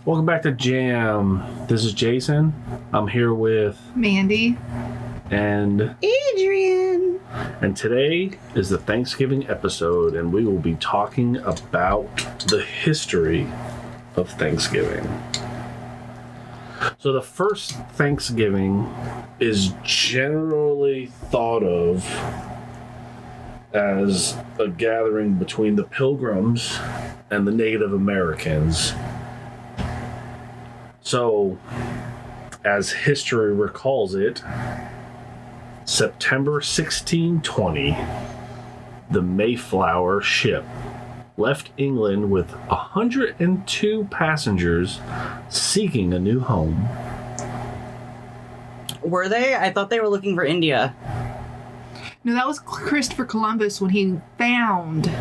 Welcome back to Jam. This is Jason. I'm here with Mandy and Adrian. And today is the Thanksgiving episode, and we will be talking about the history of Thanksgiving. So the first Thanksgiving is generally thought of as a gathering between the Pilgrims and the Native Americans. So, as history recalls it, September 1620, the Mayflower ship left England with 102 passengers seeking a new home. Were they? I thought they were looking for India. No, that was Christopher Columbus when he found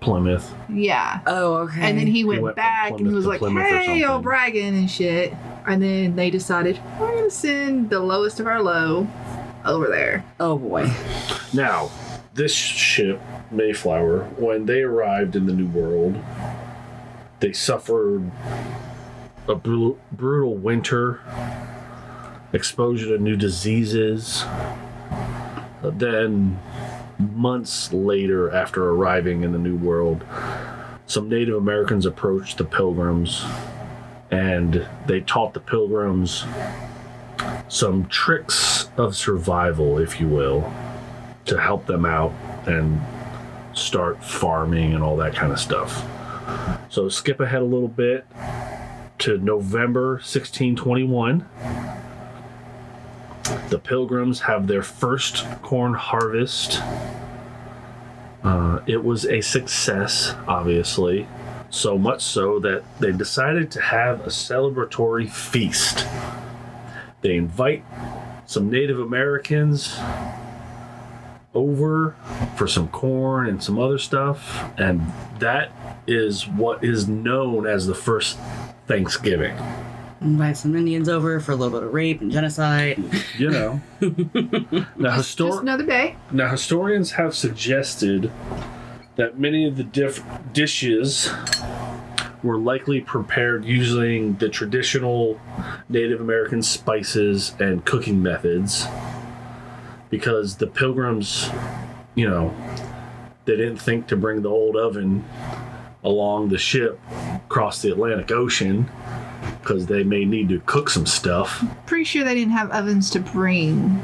Plymouth. Yeah. Oh, okay. And then he went went from back and he was like, Plymouth or hey, all something. bragging and shit. And then they decided, we're going to send the lowest of our low over there. Oh, boy. Now, this ship, Mayflower, when they arrived in the New World, they suffered a brutal winter, exposure to new diseases. Then, months later, after arriving in the New World, some Native Americans approached the Pilgrims, and they taught the Pilgrims some tricks of survival, if you will, to help them out and start farming and all that kind of stuff. So skip ahead a little bit to November 1621. The Pilgrims have their first corn harvest. It was a success, obviously, so much so that they decided to have a celebratory feast. They invite some Native Americans over for some corn and some other stuff, and that is what is known as the first Thanksgiving. Invite some Indians over for a little bit of rape and genocide. You know. Now, Just another day. Now, historians have suggested that many of the dishes were likely prepared using the traditional Native American spices and cooking methods, because the Pilgrims, you know, they didn't think to bring the old oven along the ship across the Atlantic Ocean, because they may need to cook some stuff. Pretty sure they didn't have ovens to bring.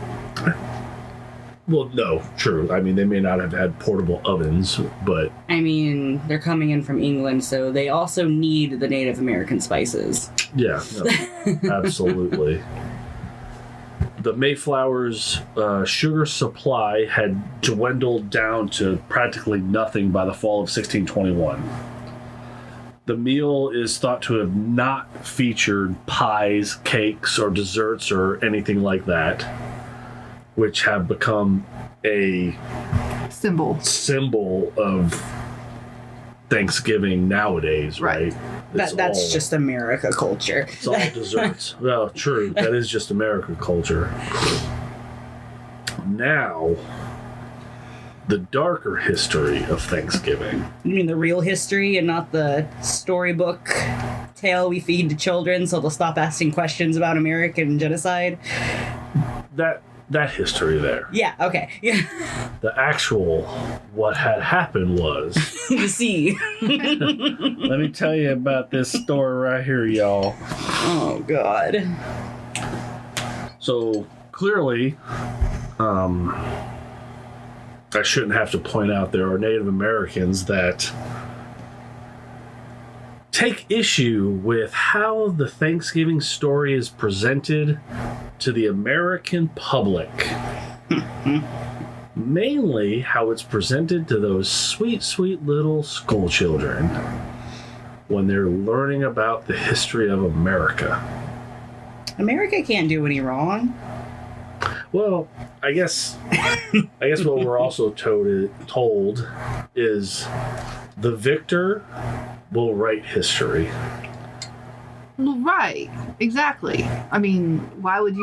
Well, no, true. I mean, they may not have had portable ovens, but... I mean, they're coming in from England, so they also need the Native American spices. Yeah, no, absolutely. The Mayflower's sugar supply had dwindled down to practically nothing by the fall of 1621. The meal is thought to have not featured pies, cakes, or desserts, or anything like that, which have become a symbol of Thanksgiving nowadays, right? That's just America culture. It's all desserts. Well, true. That is just American culture. Now, the darker history of Thanksgiving. You mean the real history and not the storybook tale we feed to children so they'll stop asking questions about American genocide? That history there. Yeah, okay. Yeah. The actual what had happened was... You see. Let me tell you about this story right here, y'all. Oh, God. So, clearly, I shouldn't have to point out there are Native Americans that take issue with how the Thanksgiving story is presented to the American public. Mainly how it's presented to those sweet, sweet little school children when they're learning about the history of America. America can't do any wrong. Well, I guess what we're also told is the victor will write history. Well, right. Exactly. I mean, why would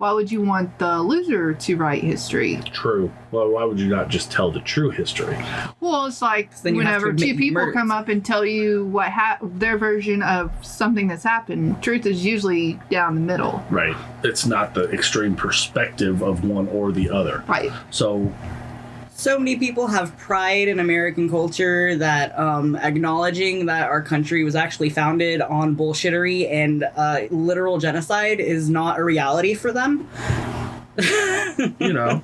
Why would you want the loser to write history? True. Well, why would you not just tell the true history? Well, it's like then you have to whenever two admit people murders. come up and tell you what their version of something that's happened, truth is usually down the middle. Right. It's not the extreme perspective of one or the other. Right. So, So many people have pride in American culture that acknowledging that our country was actually founded on bullshittery and literal genocide is not a reality for them. you know,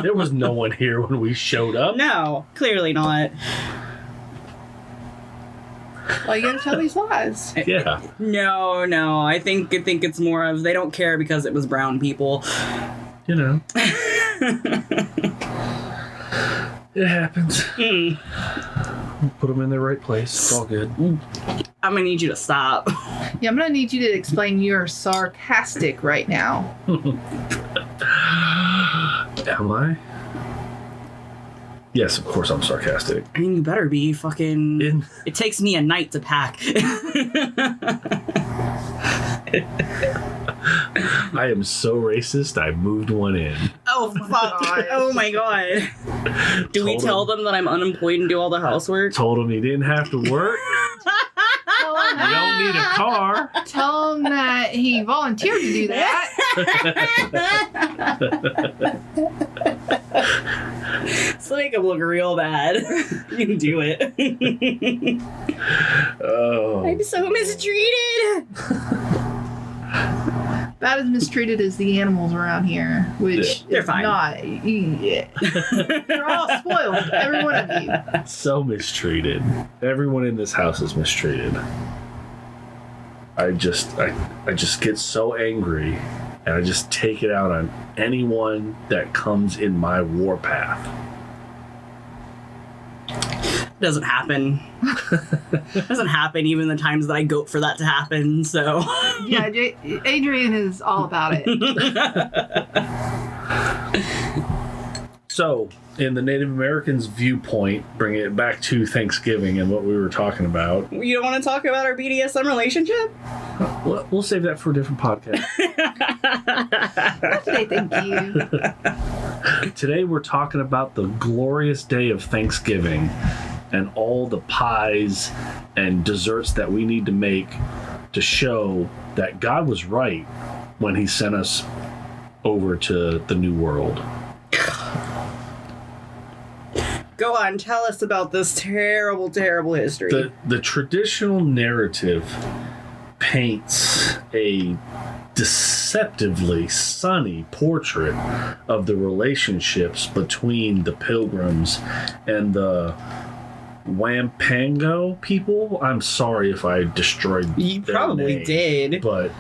there was no one here when we showed up. No, clearly not. Well, you gotta tell these lies. Yeah. No. I think it's more of they don't care because it was brown people. You know. It happens. Put them in their right place. It's all good. I'm gonna need you to stop. Yeah, I'm gonna need you to explain you're sarcastic right now. Am I? Yes, of course I'm sarcastic. I mean, you better be fucking. It takes me a night to pack. I am so racist, I moved one in. Oh fuck! God. Oh my god! Do we Told tell him. them that I'm unemployed and do all the housework? Told him he didn't have to work. You don't need a car. Tell him that he volunteered to do that. So make him look real bad. You can do it. Oh. I'm so mistreated. About as mistreated as the animals around here, which They're is fine. not. Yeah. They're all spoiled, every one of you. So mistreated. Everyone in this house is mistreated. I just get so angry, and I just take it out on anyone that comes in my warpath. Doesn't happen. Doesn't happen even the times that I goat for that to happen, so. Yeah, Adrian is all about it. So, in the Native Americans' viewpoint, bringing it back to Thanksgiving and what we were talking about, You don't want to talk about our BDSM relationship? we'll save that for a different podcast. Not today, thank you. Today we're talking about the glorious day of Thanksgiving and all the pies and desserts that we need to make to show that God was right when he sent us over to the New World. Go on, tell us about this terrible, terrible history. The traditional narrative paints a deceptively sunny portrait of the relationships between the Pilgrims and the Wampango people. I'm sorry if I destroyed You their probably name, did. but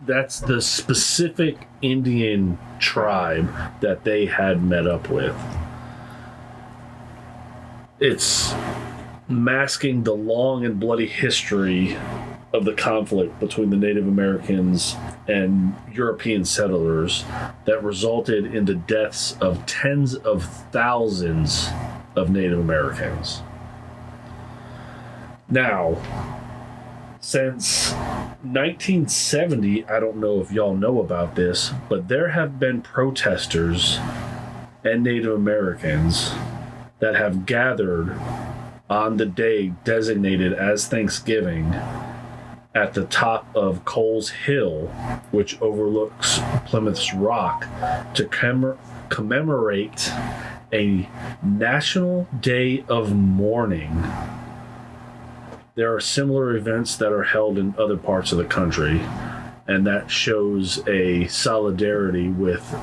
that's the specific Indian tribe that they had met up with. It's masking the long and bloody history of the conflict between the Native Americans and European settlers that resulted in the deaths of tens of thousands of Native Americans. Now, since 1970, I don't know if y'all know about this, but there have been protesters and Native Americans that have gathered on the day designated as Thanksgiving at the top of Coles Hill, which overlooks Plymouth's Rock, to commemorate a National Day of Mourning. There are similar events that are held in other parts of the country, and that shows a solidarity with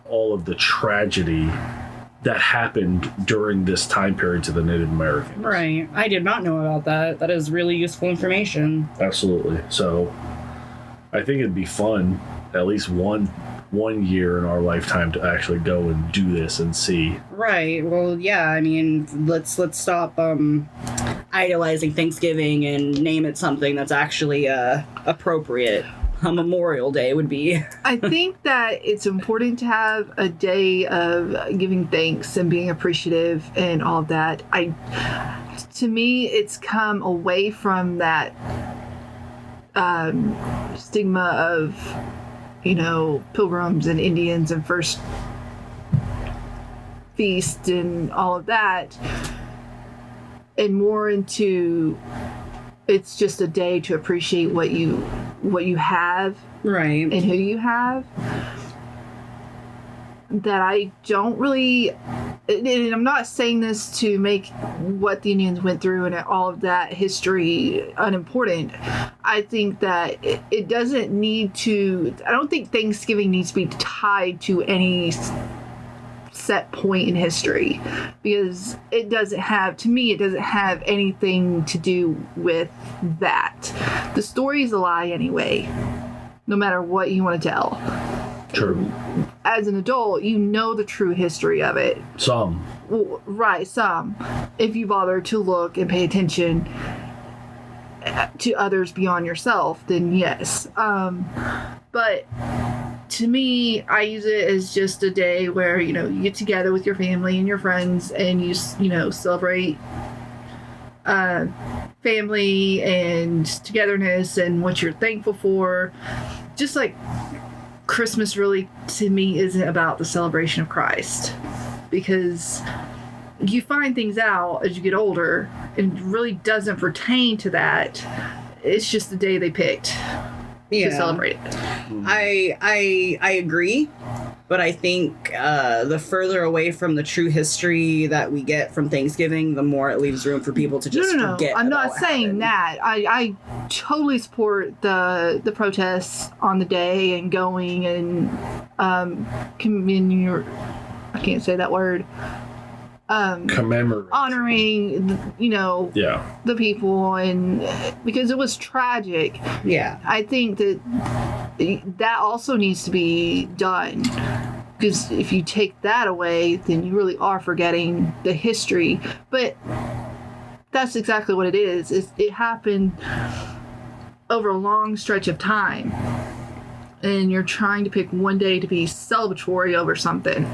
all of the tragedy that happened during this time period to the Native Americans. Right. I did not know about that. That is really useful information. Absolutely. So I think it'd be fun, at least one year in our lifetime, to actually go and do this and see. Right. Well, yeah. I mean, let's stop idolizing Thanksgiving and name it something that's actually appropriate. A Memorial Day would be. I think that it's important to have a day of giving thanks and being appreciative and all of that. To me, it's come away from that stigma of Pilgrims and Indians and first feast and all of that, and more into it's just a day to appreciate what you have Right. and who you have, that I don't really, and I'm not saying this to make what the Indians went through and all of that history unimportant. I think that it doesn't need to, I don't think Thanksgiving needs to be tied to any set point in history, because it doesn't have anything to do with that. The story's a lie anyway, no matter what you want to tell. True. As an adult, you know the true history of it. Some. Well, right, some. If you bother to look and pay attention to others beyond yourself, then yes. But to me, I use it as just a day where, you get together with your family and your friends and you celebrate family and togetherness and what you're thankful for. Just like Christmas really, to me, isn't about the celebration of Christ, because you find things out as you get older and it really doesn't pertain to that. It's just the day they picked to celebrate it. I agree, but I think the further away from the true history that we get from Thanksgiving, the more it leaves room for people to just forget. I'm not about what saying happened. that. I totally support the protests on the day and going and I can't say that word. Commemorate. Honoring, Yeah. the people, and because it was tragic. Yeah. I think that also needs to be done, because if you take that away, then you really are forgetting the history. But that's exactly what it is. It happened over a long stretch of time, and you're trying to pick one day to be celebratory over something.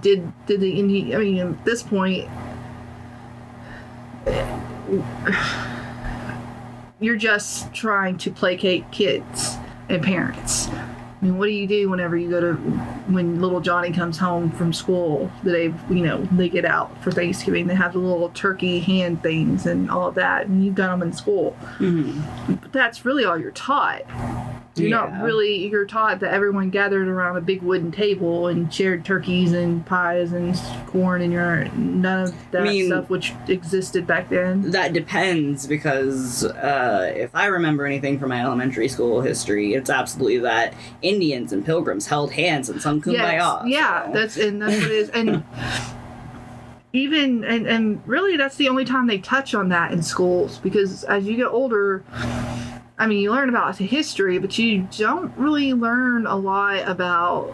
Did the Indian? I mean, at this point, you're just trying to placate kids and parents. I mean, what do you do whenever you go to, when little Johnny comes home from school, they get out for Thanksgiving, they have the little turkey hand things and all of that, and you've got them in school. Mm-hmm. But that's really all you're taught. You're taught that everyone gathered around a big wooden table and shared turkeys and pies and corn, and none of that stuff which existed back then. That depends, because if I remember anything from my elementary school history, it's absolutely that Indians and Pilgrims held hands and sung Kumbaya. Yes. Yeah, so. that's what it is. And even and really that's the only time they touch on that in schools, because as you get older, I mean, you learn about history, but you don't really learn a lot about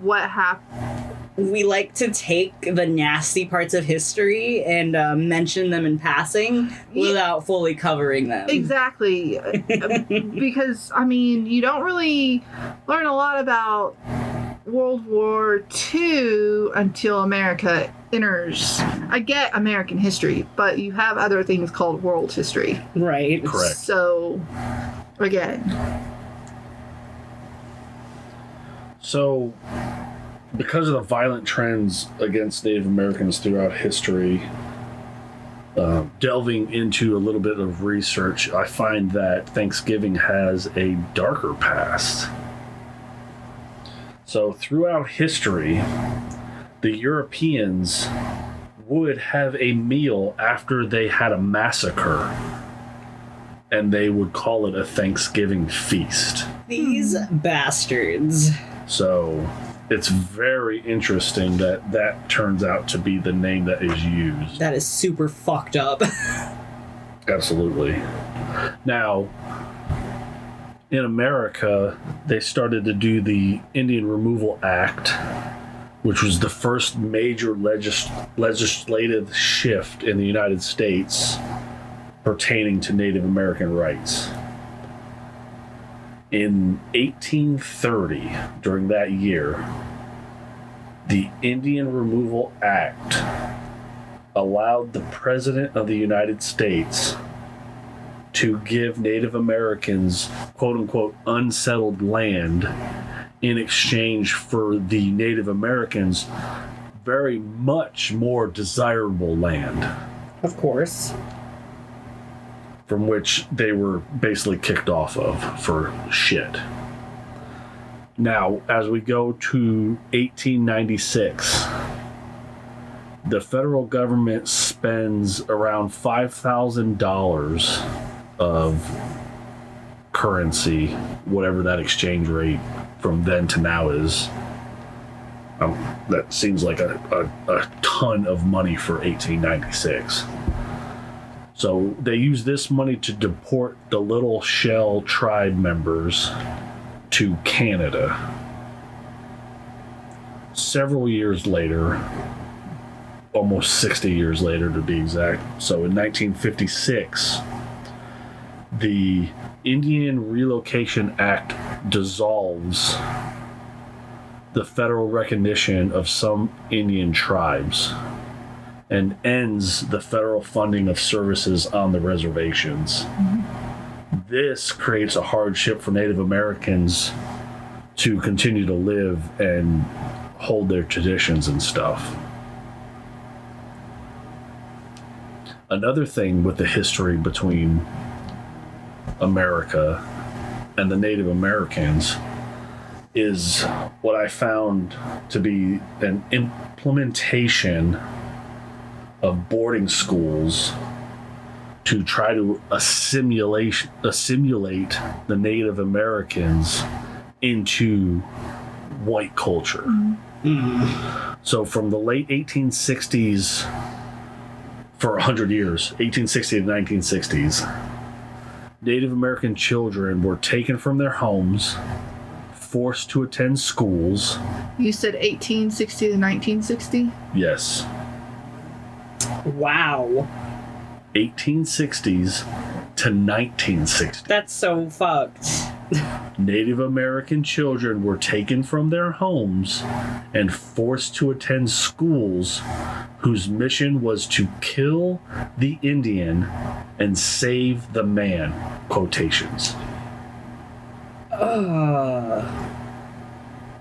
what happened. We like to take the nasty parts of history and mention them in passing without fully covering them. Exactly. Because, I mean, you don't really learn a lot about World War II until America enters. I get American history, but you have other things called world history. Right. Correct. So, again. So, because of the violent trends against Native Americans throughout history, delving into a little bit of research, I find that Thanksgiving has a darker past. So, throughout history, the Europeans would have a meal after they had a massacre, and they would call it a Thanksgiving feast. These bastards. So it's very interesting that that turns out to be the name that is used. That is super fucked up. Absolutely. Now, in America, they started to do the Indian Removal Act, which was the first major legislative shift in the United States pertaining to Native American rights. In 1830, during that year, the Indian Removal Act allowed the President of the United States to give Native Americans, quote unquote, unsettled land in exchange for the Native Americans' very much more desirable land, Of course. from which they were basically kicked off of for shit. Now, as we go to 1896, the federal government spends around $5,000 of currency, whatever that exchange rate from then to now is. That seems like a ton of money for 1896. So they use this money to deport the Little Shell tribe members to Canada. Several years later, almost 60 years later to be exact, so in 1956, the Indian Relocation Act dissolves the federal recognition of some Indian tribes and ends the federal funding of services on the reservations. This creates a hardship for Native Americans to continue to live and hold their traditions and stuff. Another thing with the history between America and the Native Americans is what I found to be an implementation of boarding schools to try to assimilate the Native Americans into white culture. So from the late 1860s, for 100 years, 1860 to 1960s, Native American children were taken from their homes, forced to attend schools. You said 1860 to 1960? Yes. Wow. 1860s to 1960. That's so fucked. Native American children were taken from their homes and forced to attend schools whose mission was to kill the Indian and save the man. Quotations.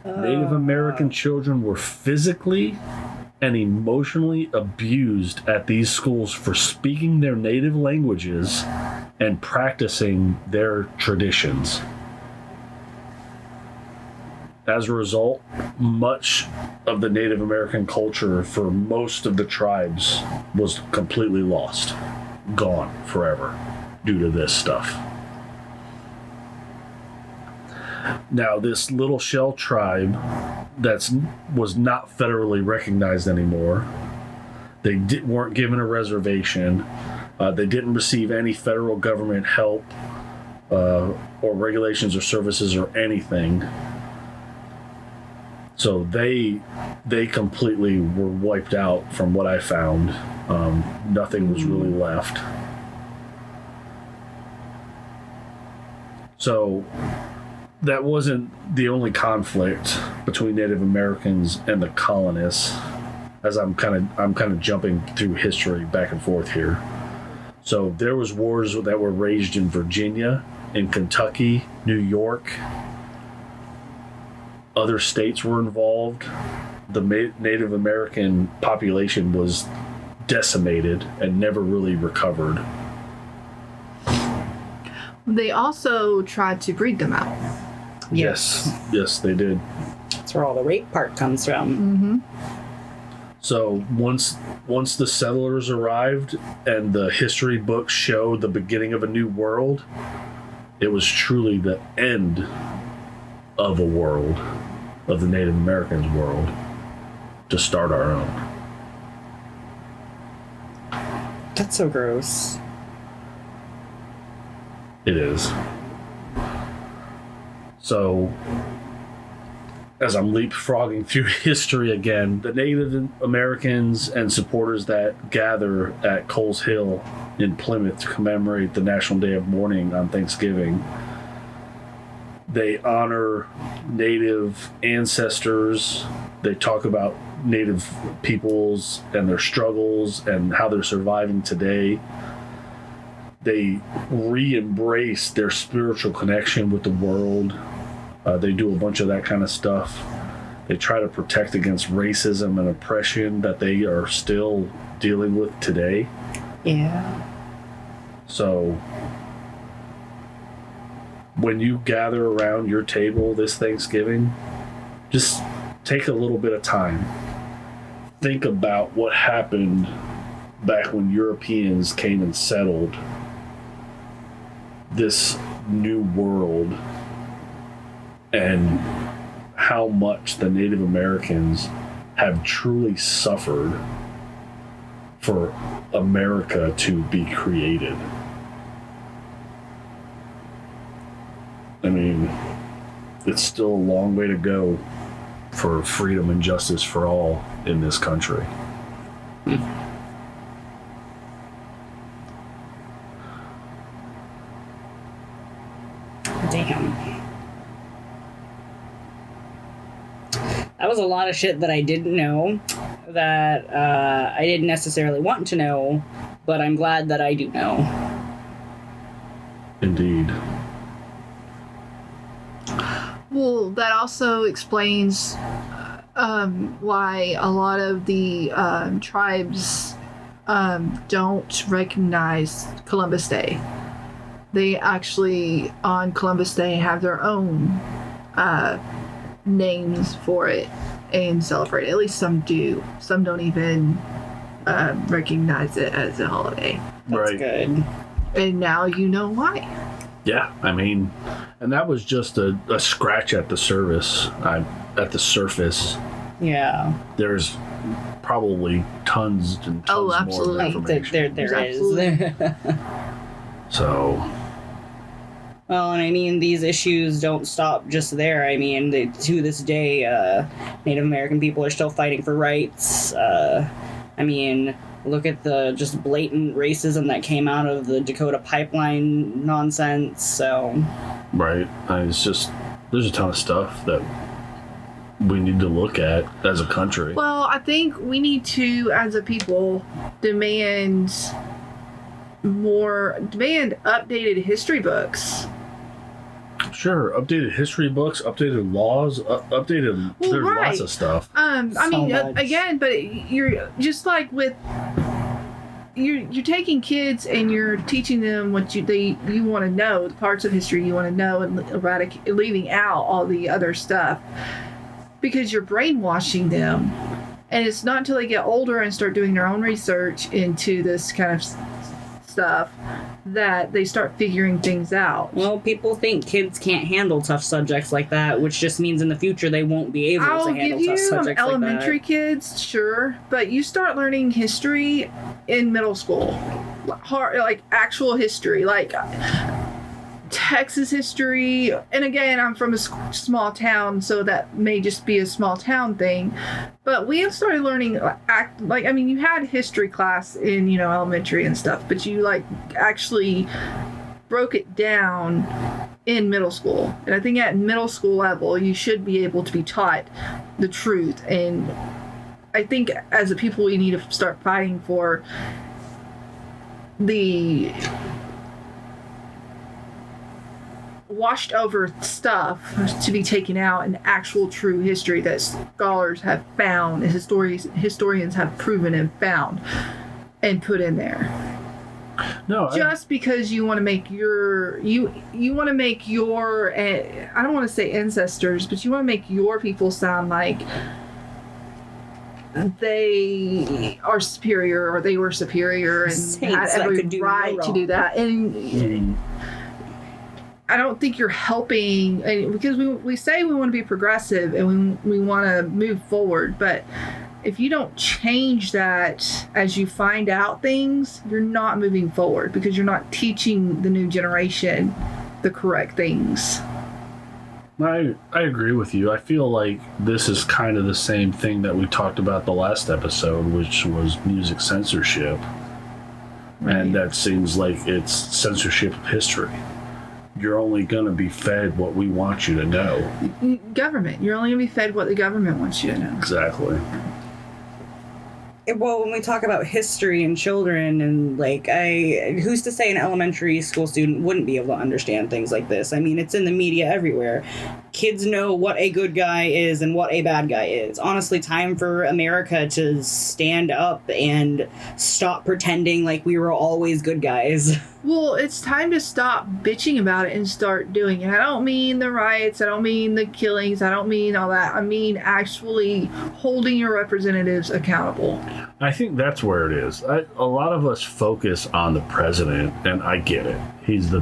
Native American children were physically and emotionally abused at these schools for speaking their native languages and practicing their traditions. As a result, much of the Native American culture for most of the tribes was completely lost, gone forever, due to this stuff. Now, this Little Shell tribe was not federally recognized anymore. They weren't given a reservation. They didn't receive any federal government help or regulations or services or anything. So they completely were wiped out from what I found. Nothing was really left. So that wasn't the only conflict between Native Americans and the colonists, as I'm kind of jumping through history back and forth here. So there was wars that were raged in Virginia, in Kentucky, New York. Other states were involved. The Native American population was decimated and never really recovered. They also tried to breed them out. Yes, they did. That's where all the rape part comes from. Mm-hmm. So once the settlers arrived and the history books showed the beginning of a new world, it was truly the end of a world, of the Native Americans' world, to start our own. That's so gross. It is. So, as I'm leapfrogging through history again, the Native Americans and supporters that gather at Coles Hill in Plymouth to commemorate the National Day of Mourning on Thanksgiving, they honor Native ancestors. They talk about Native peoples and their struggles and how they're surviving today. they re-embrace their spiritual connection with the world. They do a bunch of that kind of stuff. They try to protect against racism and oppression that they are still dealing with today. Yeah. So when you gather around your table this Thanksgiving, just take a little bit of time. Think about what happened back when Europeans came and settled this new world, and how much the Native Americans have truly suffered for America to be created. I mean, it's still a long way to go for freedom and justice for all in this country. Damn. That was a lot of shit that I didn't know, that I didn't necessarily want to know, but I'm glad that I do know. Indeed. Well, that also explains why a lot of the tribes don't recognize Columbus Day. They actually, on Columbus Day, have their own names for it and celebrate it. At least some do. Some don't even recognize it as a holiday. That's Right. good. And now you know why. Yeah, I mean, and that was just a scratch at the surface. Yeah. There's probably tons and tons more absolutely. information. There is. Absolutely. So, Well, and I mean, these issues don't stop just there. I mean, to this day, Native American people are still fighting for rights. I mean, look at the just blatant racism that came out of the Dakota pipeline nonsense. So, right. It's just, there's a ton of stuff that we need to look at as a country. Well, I think we need to, as a people, demand updated history books. Sure, updated history books, updated laws, updated. Well, there's right. lots of stuff. I mean, much. again, but you're just like with you're taking kids and you're teaching them what you want to know, the parts of history you want to know, and leaving out all the other stuff because you're brainwashing them. And it's not until they get older and start doing their own research into this kind of stuff that they start figuring things out. well, people think kids can't handle tough subjects like that, which just means in the future they won't be able I'll to give handle tough you subjects elementary like that. kids, sure, but you start learning history in middle school, like actual history, like Texas history. And again, I'm from a small town, so that may just be a small town thing. But we have started learning you had history class in elementary and stuff, but you actually broke it down in middle school. And I think at middle school level, you should be able to be taught the truth. And I think as a people, we need to start fighting for the washed over stuff to be taken out and actual true history that scholars have found and historians have proven and found and put in there. No, Just because you want to make your I don't want to say ancestors, but you want to make your people sound like they are superior or they were superior and Saints had that every could do no right to wrong. do that. And I don't think you're helping, because we say we want to be progressive and we want to move forward, but if you don't change that as you find out things, you're not moving forward because you're not teaching the new generation the correct things. I agree with you. I feel like this is kind of the same thing that we talked about the last episode, which was music censorship. And that seems like it's censorship of history. You're only going to be fed what we want you to know. Government. You're only going to be fed what the government wants you to know. Exactly. Well, when we talk about history and children, and like, who's to say an elementary school student wouldn't be able to understand things like this? I mean, it's in the media everywhere. Kids know what a good guy is and what a bad guy is. Honestly, time for America to stand up and stop pretending like we were always good guys. Well, it's time to stop bitching about it and start doing it. I don't mean the riots. I don't mean the killings. I don't mean all that. I mean actually holding your representatives accountable. I think that's where it is. A lot of us focus on the president, and I get it. He's the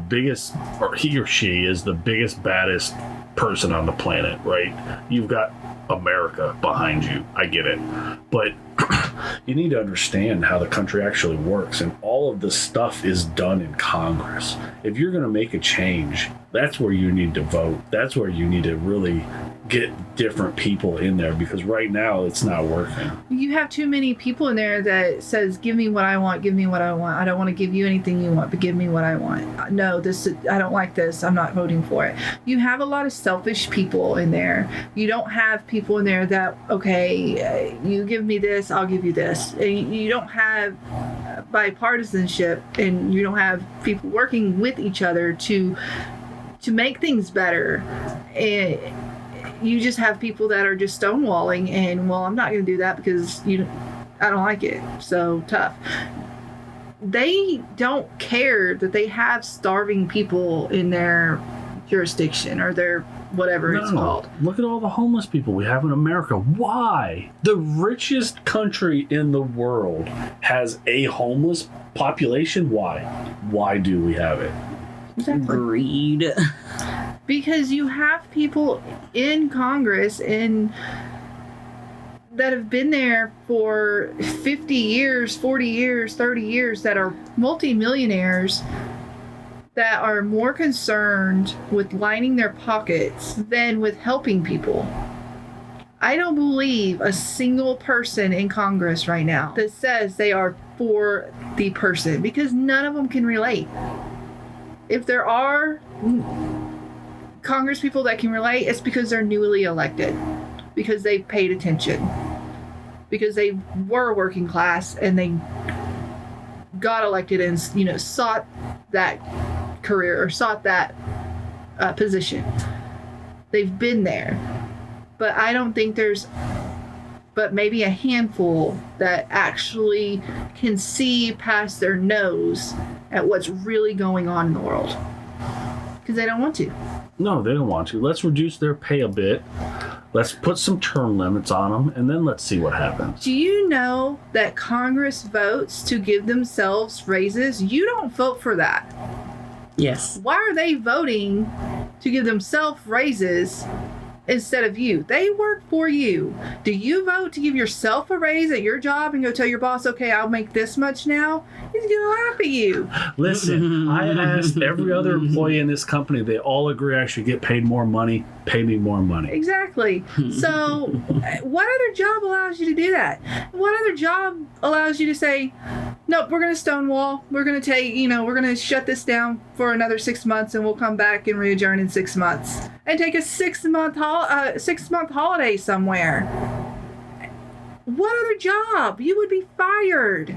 biggest, or he or she is the biggest, baddest person on the planet, right? You've got America behind you. I get it. But you need to understand how the country actually works, and all of this stuff is done in Congress. If you're going to make a change, that's where you need to vote. That's where you need to really get different people in there, because right now it's not working. You have too many people in there that says, give me what I want, give me what I want. I don't want to give you anything you want, but give me what I want. No, I don't like this. I'm not voting for it. You have a lot of selfish people in there. You don't have people in there that, okay, you give me this, I'll give you this. And you don't have bipartisanship, and you don't have people working with each other to make things better. And you just have people that are just stonewalling, and, well, I'm not going to do that because I don't like it. So tough. They don't care that they have starving people in their jurisdiction, or their whatever it's called. Look at all the homeless people we have in America. Why? The richest country in the world has a homeless population. Why? Why do we have it? Exactly. Greed. Because you have people in Congress that have been there for 50 years, 40 years, 30 years, that are multimillionaires, that are more concerned with lining their pockets than with helping people. I don't believe a single person in Congress right now that says they are for the person, because none of them can relate. If there are Congress people that can relate, it's because they're newly elected, because they've paid attention, because they were working class and they got elected and sought that career or sought that position. They've been there. But I don't think there's but maybe a handful that actually can see past their nose at what's really going on in the world, because they don't want to. No, they don't want to. Let's reduce their pay a bit. Let's put some term limits on them, and then let's see what happens. Do you know that Congress votes to give themselves raises? You don't vote for that. Yes. Why are they voting to give themselves raises instead of you? They work for you. Do you vote to give yourself a raise at your job and go tell your boss, okay, I'll make this much now? He's going to laugh at you. Listen, I asked every other employee in this company, they all agree I should get paid more money. Pay me more money. Exactly. So what other job allows you to do that? What other job allows you to say, nope, we're going to stonewall. We're going to we're going to shut this down for another 6 months, and we'll come back and re-adjourn in 6 months and take a 6-month holiday somewhere. What other job? You would be fired.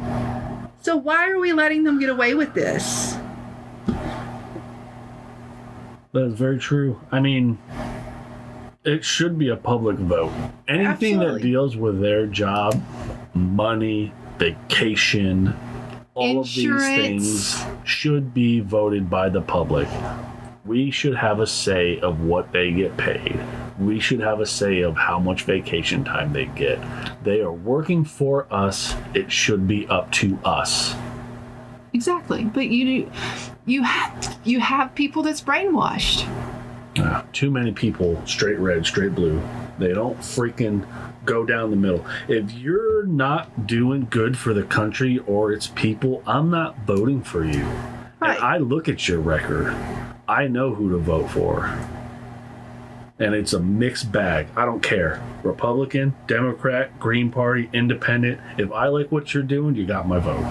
So why are we letting them get away with this? That is very true. I mean, it should be a public vote. Anything Absolutely. that deals with their job, money, vacation, all Insurance. of these things should be voted by the public. We should have a say of what they get paid. We should have a say of how much vacation time they get. They are working for us. It should be up to us. Exactly. But you have people that's brainwashed. Too many people, straight red, straight blue. They don't freaking go down the middle. If you're not doing good for the country or its people, I'm not voting for you. Right. And I look at your record. I know who to vote for. And it's a mixed bag. I don't care. Republican, Democrat, Green Party, Independent. If I like what you're doing, you got my vote.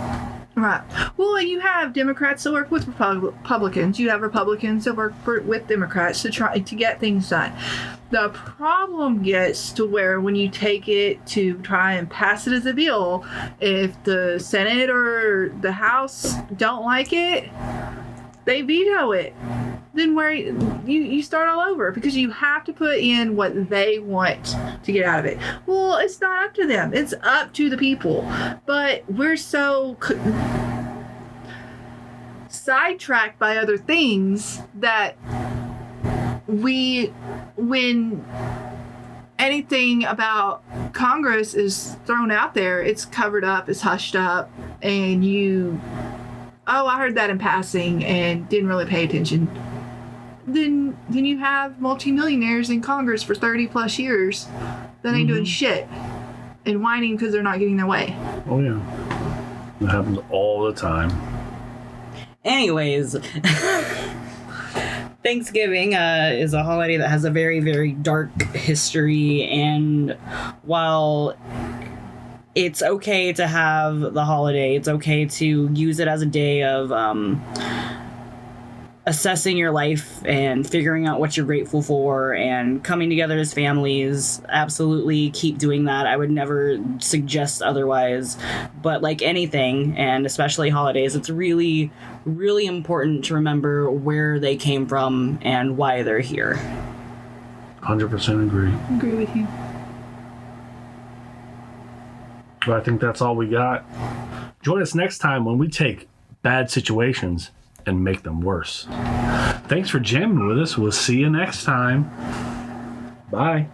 Right. Well, you have Democrats that work with Republicans. You have Republicans that work with Democrats to try to get things done. The problem gets to where when you take it to try and pass it as a bill, if the Senate or the House don't like it, they veto it. Then where you start all over because you have to put in what they want to get out of it. Well, it's not up to them. It's up to the people. But we're so sidetracked by other things that when anything about Congress is thrown out there, it's covered up, it's hushed up, and I heard that in passing and didn't really pay attention. Then you have multimillionaires in Congress for 30 plus years that ain't doing shit and whining because they're not getting their way. Oh yeah, that happens all the time. Anyways, Thanksgiving is a holiday that has a very, very dark history, and while it's okay to have the holiday, it's okay to use it as a day of assessing your life and figuring out what you're grateful for and coming together as families. Absolutely keep doing that. I would never suggest otherwise. But like anything, and especially holidays, it's really, really important to remember where they came from and why they're here. 100% agree. Agree with you. But I think that's all we got. Join us next time when we take bad situations and make them worse. Thanks for jamming with us. We'll see you next time. Bye.